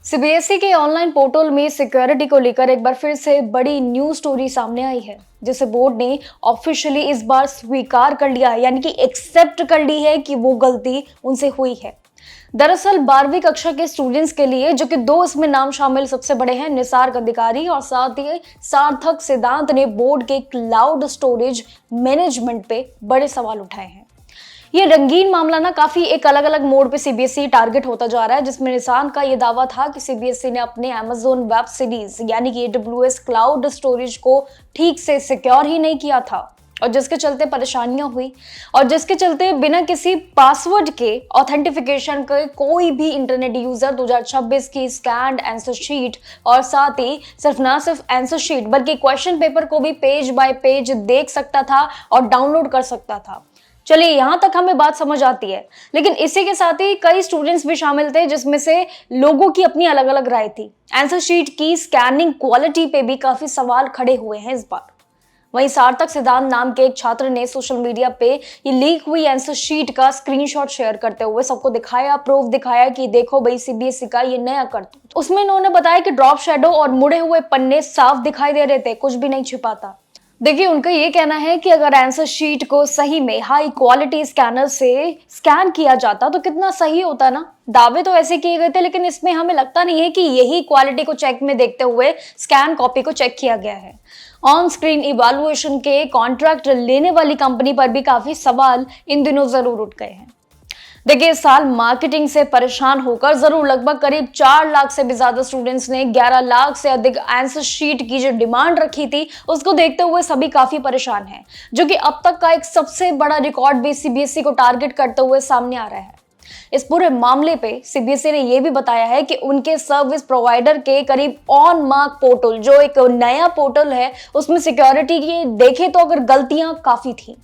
CBSE के online portal में security को लेकर एक बार फिर से बड़ी न्यूज स्टोरी सामने आई है, जिसे बोर्ड ने ऑफिशियली इस बार स्वीकार कर लिया है, यानी कि एक्सेप्ट कर ली है कि वो गलती उनसे हुई है। दरअसल 12वीं कक्षा के स्टूडेंट्स के लिए, जो कि दो इसमें नाम शामिल सबसे बड़े हैं, निसार अधिकारी और साथ ही सार्थक सिद्धांत ने बोर्ड के क्लाउड स्टोरेज मैनेजमेंट पे बड़े सवाल उठाए हैं। ये रंगीन मामला ना काफी एक अलग अलग मोड पे सीबीएसई टारगेट होता जा रहा है, जिसमें निशान का ये दावा था कि सीबीएसई ने अपने Amazon वेब सीरीज यानी कि AWS क्लाउड स्टोरेज को ठीक से सिक्योर ही नहीं किया था, और जिसके चलते परेशानियां हुई, और जिसके चलते बिना किसी पासवर्ड के ऑथेंटिफिकेशन के कोई भी इंटरनेट यूजर 2026 की स्कैन्ड आंसर शीट और साथ ही सिर्फ आंसर शीट बल्कि क्वेश्चन पेपर को भी पेज बाय पेज देख सकता था और डाउनलोड कर सकता था। चलिए, यहां तक हमें बात समझ आती है, लेकिन इसी के साथ ही कई स्टूडेंट्स भी शामिल थे, जिसमें से लोगों की अपनी अलग अलग राय थी। आंसर शीट की स्कैनिंग क्वालिटी पे भी काफी सवाल खड़े हुए हैं इस बार। वहीं सार्थक सिद्धांत नाम के एक छात्र ने सोशल मीडिया पे ये लीक हुई आंसर शीट का स्क्रीनशॉट शेयर करते हुए सबको दिखाया, प्रूफ दिखाया कि देखो भाई, सीबीएसई का ये नया करतूत। उसमें इन्होंने बताया कि ड्रॉप शेडो और मुड़े हुए पन्ने साफ दिखाई दे रहे थे, कुछ भी नहीं छिपाता। देखिए, उनका ये कहना है कि अगर आंसर शीट को सही में हाई क्वालिटी स्कैनर से स्कैन किया जाता तो कितना सही होता ना। दावे तो ऐसे किए गए थे, लेकिन इसमें हमें लगता नहीं है कि यही क्वालिटी को चेक में देखते हुए स्कैन कॉपी को चेक किया गया है। ऑन स्क्रीन इवैल्यूएशन के कॉन्ट्रैक्ट लेने वाली कंपनी पर भी काफी सवाल इन दिनों जरूर उठ गए हैं। देखिए, इस साल मार्केटिंग से परेशान होकर जरूर लगभग करीब 4 लाख से भी ज्यादा स्टूडेंट्स ने 11 लाख से अधिक आंसर शीट की जो डिमांड रखी थी, उसको देखते हुए सभी काफी परेशान हैं, जो कि अब तक का एक सबसे बड़ा रिकॉर्ड भी सीबीएसई को टारगेट करते हुए सामने आ रहा है। इस पूरे मामले पे सीबीएसई ने यह भी बताया है कि उनके सर्विस प्रोवाइडर के करीब ऑन मार्क पोर्टल, जो एक नया पोर्टल है, उसमें सिक्योरिटी की देखें तो अगर गलतियां काफी थी।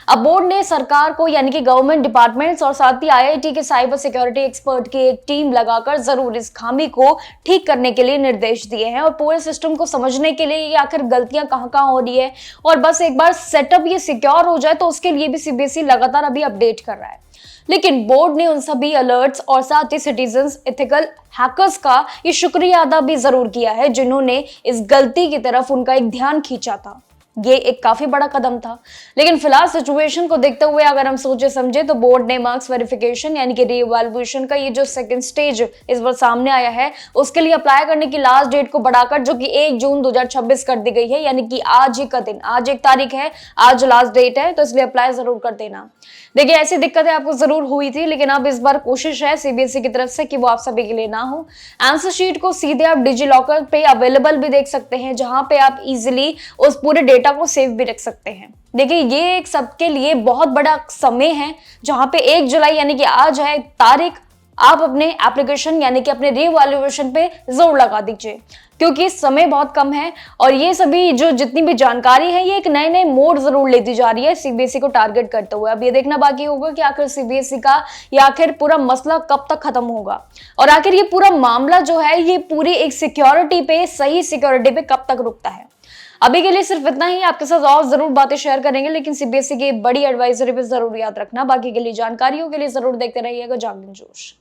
अब बोर्ड ने सरकार को, यानी कि गवर्नमेंट डिपार्टमेंट्स और साथ ही आईआईटी के साइबर सिक्योरिटी एक्सपर्ट की एक टीम लगाकर जरूर इस खामी को ठीक करने के लिए निर्देश दिए हैं, और पूरे सिस्टम को समझने के लिए ये आखिर गलतियां कहां हो रही है, और बस एक बार सेटअप ये सिक्योर हो जाए तो उसके लिए भी सीबीएसई लगातार अभी अपडेट कर रहा है। लेकिन बोर्ड ने उन सभी अलर्ट्स और साथ ही सिटीजन्स एथिकल हैकर्स का ये शुक्रिया अदा भी जरूर किया है, जिन्होंने इस गलती की तरफ उनका एक ध्यान खींचा था। ये एक काफी बड़ा कदम था, लेकिन फिलहाल सिचुएशन को देखते हुए अगर हम सोचे समझे तो बोर्ड ने मार्क्स वेरिफिकेशन यानी कि रीइवैल्यूएशन का ये जो सेकंड स्टेज इस बार सामने आया है, उसके लिए अप्लाई करने की लास्ट डेट को बढ़ाकर, जो कि 1 जून 2026 कर दी गई है, यानी कि आज ही का दिन, आज 1 तारीख है, आज लास्ट डेट है, तो इसलिए अप्लाई जरूर कर देना। देखिए, ऐसी दिक्कतें आपको जरूर हुई थी, लेकिन अब इस बार कोशिश है सीबीएसई की तरफ से कि वो आप सभी के लिए ना हो। आंसर शीट को सीधे आप डिजी लॉकर पे अवेलेबल भी देख सकते हैं, जहां पे आप इजिली उस पूरे डेटा को सेव भी रख सकते हैं। देखिए, ये एक सबके लिए बहुत बड़ा समय है, जहां पे 1 जुलाई यानी कि आज है तारीख, आप अपने एप्लीकेशन यानी कि अपने रीवैल्यूएशन पे जोर लगा दीजिए, क्योंकि समय बहुत कम है, और ये सभी जो जितनी भी जानकारी है ये एक नए नए मोड जरूर लेती जा रही है सीबीएसई को टारगेट करते हुए। अब ये देखना बाकी होगा कि आखिर सीबीएसई का ये आखिर पूरा मसला कब तक खत्म होगा, और आखिर ये पूरा मामला जो है ये पूरी एक सिक्योरिटी पे, सही सिक्योरिटी पे कब तक रुकता है। अभी के लिए सिर्फ इतना ही, आपके साथ और जरूर बातें शेयर करेंगे, लेकिन सीबीएसई की बड़ी एडवाइजरी पे जरूर याद रखना। बाकी के लिए जानकारियों के लिए जरूर देखते रहिएगा जागरण जोश।